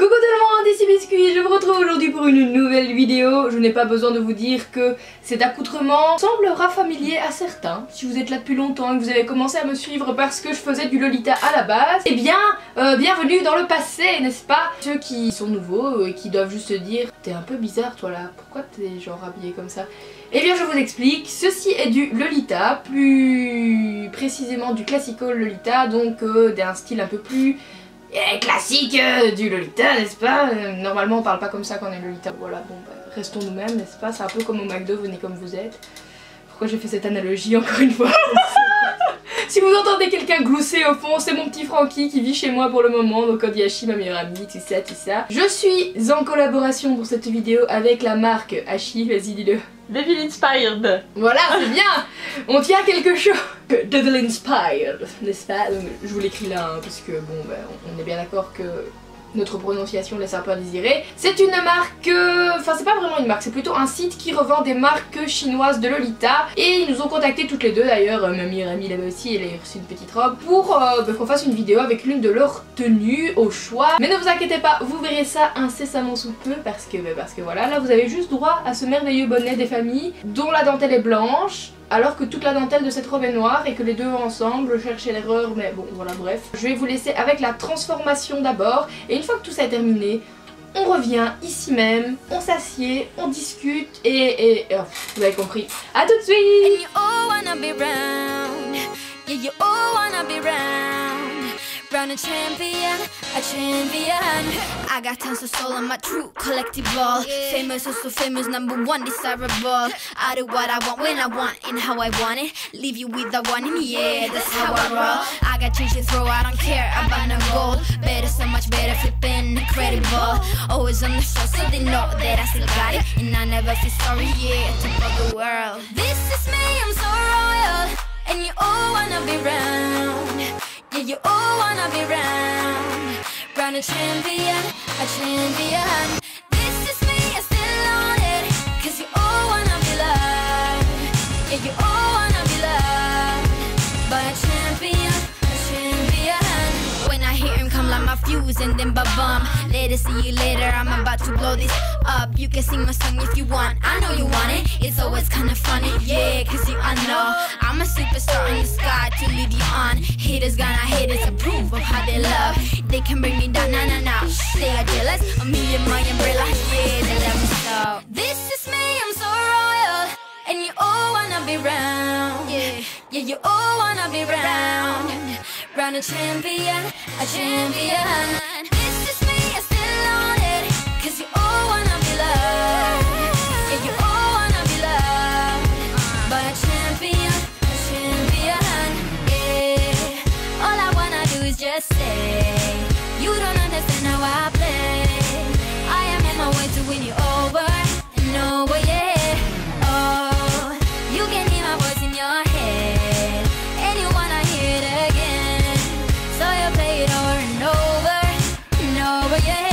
Coucou tout le monde, ici Biscuit, je vous retrouve aujourd'hui pour une nouvelle vidéo. Je n'ai pas besoin de vous dire que cet accoutrement semblera familier à certains. Si vous êtes là depuis longtemps et que vous avez commencé à me suivre parce que je faisais du Lolita à la base, eh bien, bienvenue dans le passé, n'est-ce pas? Ceux qui sont nouveaux et qui doivent juste se dire t'es un peu bizarre toi là, pourquoi t'es genre habillé comme ça? Eh bien je vous explique, ceci est du Lolita, plus précisément du classical Lolita, donc d'un style un peu plus classique du Lolita, n'est-ce pas? Normalement on parle pas comme ça quand on est Lolita. Voilà, bon bah, restons nous-mêmes, n'est-ce pas? C'est un peu comme au McDo, venez comme vous êtes. Pourquoi j'ai fait cette analogie encore une fois? Si vous entendez quelqu'un glousser au fond, c'est mon petit Francky qui vit chez moi pour le moment, donc Odiashi, ma meilleure amie, tout ça, tout ça. Je suis en collaboration pour cette vidéo avec la marque Ashi, vas-y dis-le. Devil Inspired. Voilà, c'est bien. On tient quelque chose. Devil Inspired, n'est-ce pas? Donc, je vous l'écris là, hein, parce que bon, bah, on est bien d'accord que notre prononciation laisse un peu à désirer. C'est une marque, enfin c'est pas vraiment une marque, c'est plutôt un site qui revend des marques chinoises de Lolita. Et ils nous ont contactés toutes les deux d'ailleurs, ma meilleure amie là-bas aussi, elle a reçu une petite robe, pour qu'on fasse une vidéo avec l'une de leurs tenues au choix. Mais ne vous inquiétez pas, vous verrez ça incessamment sous peu, parce que voilà, là vous avez juste droit à ce merveilleux bonnet des familles, dont la dentelle est blanche, alors que toute la dentelle de cette robe est noire et que les deux ensemble, cherchez l'erreur, mais bon voilà bref. Je vais vous laisser avec la transformation d'abord, et une fois que tout ça est terminé, on revient ici même, on s'assied, on discute et oh, vous avez compris. A tout de suite. Brown a champion. I got tons of soul on my true collectible. Famous, oh so famous, #1 desirable. I do what I want when I want and how I want it. Leave you with the one in yeah, that's how I roll. I got change to throw, I don't care about no gold. Better, so much better, flipping incredible. Always on the show, so they know that I still got it. And I never feel sorry, yeah, to the world. This is me, I'm so royal. And you all wanna be round. Yeah, you all wanna be round. Round a champion, a champion. This is me, I still on it. Cause you all wanna be loved. Yeah, you all wanna be loved. But a champion, a champion. When I hear him come like my fuse and then ba-bum. Later, see you later, I'm about to blow this up. You can sing my song if you want, I know you want it. It's always kinda funny, yeah, cause I know I'm a superstar in the sky to lead you on. Haters gonna hate us, approve of how they love. They can bring me down, nah, nah, nah. They are jealous of me and my umbrella, yeah, they love me so. This is me, I'm so royal. And you all wanna be round. Yeah, yeah, you all wanna be round. Round a champion, a champion. This is me, I still on it. Cause you all wanna be loved. Yeah, you all wanna be loved. But a champion, yeah. All I wanna do is just say, you don't understand how I play. I am on my way to win you over and over, yeah. Oh, you can hear my voice in your head, and you wanna hear it again. So you play it over and over and over, yeah.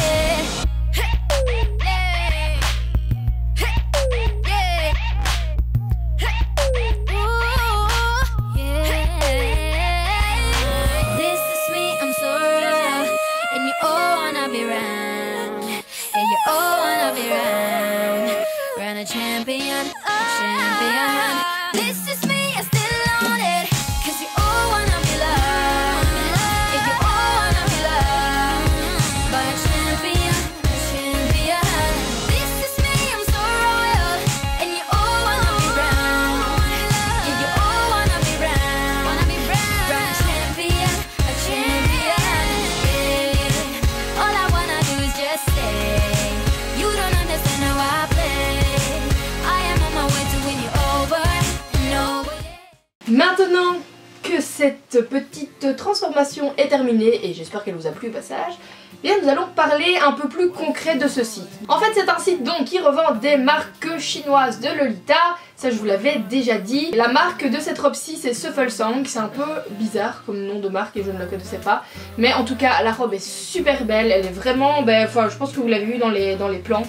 Champion, champion. This is me, I still on it. Cause you all wanna be loved. Yeah, you all wanna be loved. But a champion, champion. This is me, I'm so royal. And you all wanna be round. Yeah, you all wanna be round. Round a champion, a champion. Yeah. All I wanna do is just say, you don't understand how I play. Maintenant que cette petite transformation est terminée, et j'espère qu'elle vous a plu au passage, bien nous allons parler un peu plus concret de ce site. En fait c'est un site donc qui revend des marques chinoises de Lolita, ça je vous l'avais déjà dit. La marque de cette robe-ci c'est Shufflesong, c'est un peu bizarre comme nom de marque et je ne la connaissais pas. Mais en tout cas la robe est super belle, elle est vraiment, enfin je pense que vous l'avez vu dans les plans.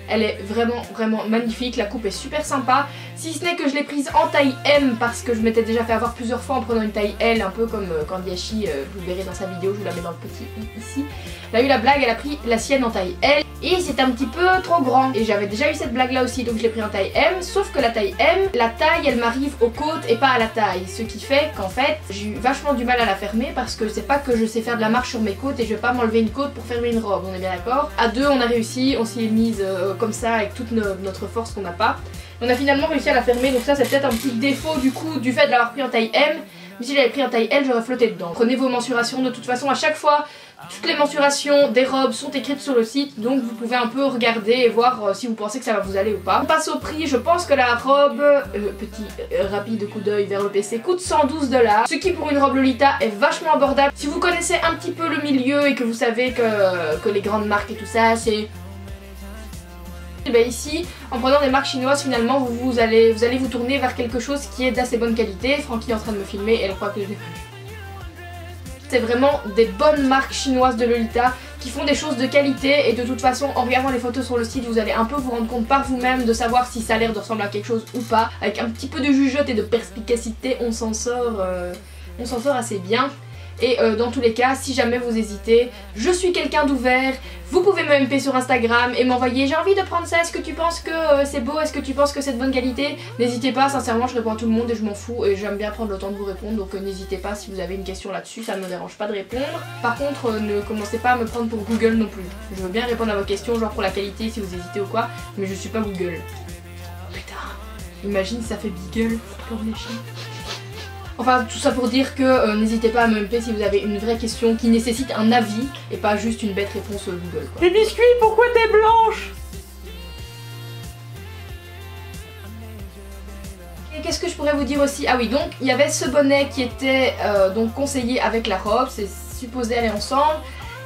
Elle est vraiment magnifique, la coupe est super sympa. Si ce n'est que je l'ai prise en taille M parce que je m'étais déjà fait avoir plusieurs fois en prenant une taille L, un peu comme Candiachi, vous le verrez dans sa vidéo, je vous la mets dans le petit i ici. Elle a eu la blague, elle a pris la sienne en taille L et c'est un petit peu trop grand. Et j'avais déjà eu cette blague là aussi, donc je l'ai pris en taille M, sauf que la taille M, la taille elle m'arrive aux côtes et pas à la taille. Ce qui fait qu'en fait j'ai eu vachement du mal à la fermer parce que c'est pas que je sais faire de la marche sur mes côtes et je vais pas m'enlever une côte pour fermer une robe, on est bien d'accord. À deux on a réussi, on s'y est mise comme ça avec toute notre force qu'on n'a pas. On a finalement réussi à la fermer, donc ça c'est peut-être un petit défaut du coup du fait de l'avoir pris en taille M. Mais si j'avais pris en taille L, j'aurais flotté dedans. Prenez vos mensurations, de toute façon à chaque fois, toutes les mensurations des robes sont écrites sur le site, donc vous pouvez un peu regarder et voir si vous pensez que ça va vous aller ou pas. On passe au prix, je pense que la robe, petit rapide coup d'œil vers le PC, coûte 112 $, ce qui pour une robe Lolita est vachement abordable. Si vous connaissez un petit peu le milieu et que vous savez que les grandes marques et tout ça, c'est... Et bien ici, en prenant des marques chinoises, finalement vous allez vous tourner vers quelque chose qui est d'assez bonne qualité. Francky est en train de me filmer et elle croit que je l'ai pas vu. C'est vraiment des bonnes marques chinoises de Lolita qui font des choses de qualité et de toute façon en regardant les photos sur le site vous allez un peu vous rendre compte par vous-même de savoir si ça a l'air de ressembler à quelque chose ou pas. Avec un petit peu de jugeote et de perspicacité on s'en sort assez bien. Et dans tous les cas, si jamais vous hésitez, je suis quelqu'un d'ouvert, vous pouvez me MP sur Instagram et m'envoyer j'ai envie de prendre ça, est-ce que tu penses que c'est beau, est-ce que tu penses que c'est de bonne qualité? N'hésitez pas, sincèrement je réponds à tout le monde et je m'en fous et j'aime bien prendre le temps de vous répondre, donc n'hésitez pas si vous avez une question là-dessus, ça ne me dérange pas de répondre. Par contre ne commencez pas à me prendre pour Google non plus, je veux bien répondre à vos questions, genre pour la qualité si vous hésitez ou quoi, mais je suis pas Google. Putain, imagine ça fait Beagle comme les chiens. Enfin tout ça pour dire que n'hésitez pas à me MP si vous avez une vraie question qui nécessite un avis et pas juste une bête réponse Google quoi. Les biscuits, pourquoi t'es blanche? Et qu'est-ce que je pourrais vous dire aussi? Ah oui, donc il y avait ce bonnet qui était donc conseillé avec la robe, c'est supposé aller ensemble.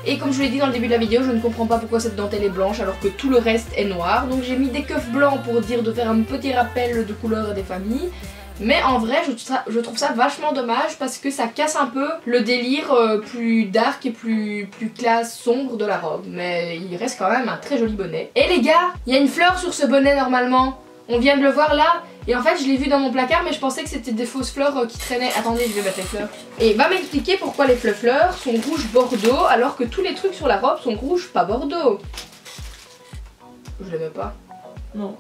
Et comme je vous l'ai dit dans le début de la vidéo, je ne comprends pas pourquoi cette dentelle est blanche alors que tout le reste est noir. Donc j'ai mis des keufs blancs pour dire de faire un petit rappel de couleur et des familles. Mais en vrai je trouve ça vachement dommage parce que ça casse un peu le délire plus dark et plus classe sombre de la robe. Mais il reste quand même un très joli bonnet. Et les gars, il y a une fleur sur ce bonnet normalement. On vient de le voir là. Et en fait je l'ai vu dans mon placard mais je pensais que c'était des fausses fleurs qui traînaient. Attendez, je vais mettre les fleurs. Et va m'expliquer pourquoi les fleurs sont rouge bordeaux alors que tous les trucs sur la robe sont rouge pas bordeaux. Je l'aimais pas. Non.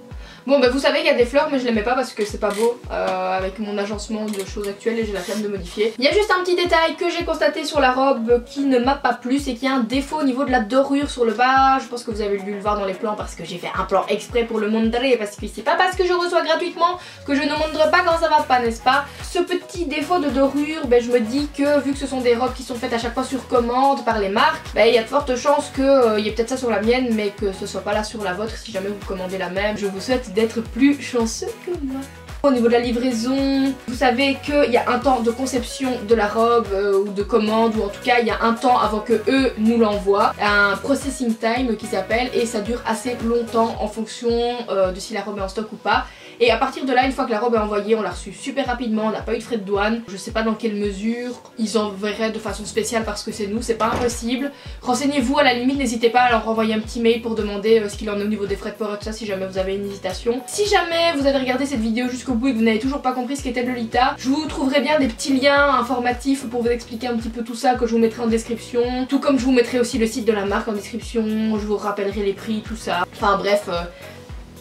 Bon bah vous savez qu'il y a des fleurs mais je les mets pas parce que c'est pas beau avec mon agencement de choses actuelles et j'ai la flemme de modifier. Il y a juste un petit détail que j'ai constaté sur la robe qui ne m'a pas plu, c'est qu'il y a un défaut au niveau de la dorure sur le bas. Je pense que vous avez dû le voir dans les plans parce que j'ai fait un plan exprès pour le montrer parce que c'est pas parce que je reçois gratuitement que je ne montre pas quand ça va pas, n'est-ce pas? Ce petit défaut de dorure, ben, je me dis que vu que ce sont des robes qui sont faites à chaque fois sur commande par les marques, ben, il y a de fortes chances qu'il y ait peut-être ça sur la mienne mais que ce soit pas là sur la vôtre si jamais vous commandez la même. Je vous souhaite d'être plus chanceux que moi. Au niveau de la livraison, vous savez qu'il y a un temps de conception de la robe ou de commande ou en tout cas il y a un temps avant que eux nous l'envoient, un processing time qui s'appelle et ça dure assez longtemps en fonction de si la robe est en stock ou pas. Et à partir de là, une fois que la robe est envoyée, on l'a reçue super rapidement, on n'a pas eu de frais de douane. Je sais pas dans quelle mesure ils enverraient de façon spéciale parce que c'est nous, c'est pas impossible. Renseignez-vous à la limite, n'hésitez pas à leur envoyer un petit mail pour demander ce qu'il en est au niveau des frais de port et tout ça si jamais vous avez une hésitation. Si jamais vous avez regardé cette vidéo jusqu'au bout et que vous n'avez toujours pas compris ce qu'était Lolita, je vous trouverai bien des petits liens informatifs pour vous expliquer un petit peu tout ça que je vous mettrai en description. Tout comme je vous mettrai aussi le site de la marque en description, je vous rappellerai les prix, tout ça. Enfin bref...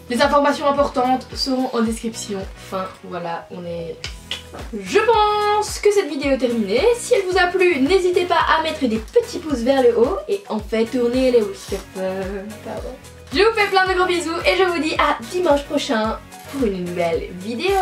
les informations importantes seront en description. Enfin, voilà, on est... Je pense que cette vidéo est terminée. Si elle vous a plu, n'hésitez pas à mettre des petits pouces vers le haut et en fait tourner les pouces. Pardon. Je vous fais plein de gros bisous et je vous dis à dimanche prochain pour une nouvelle vidéo.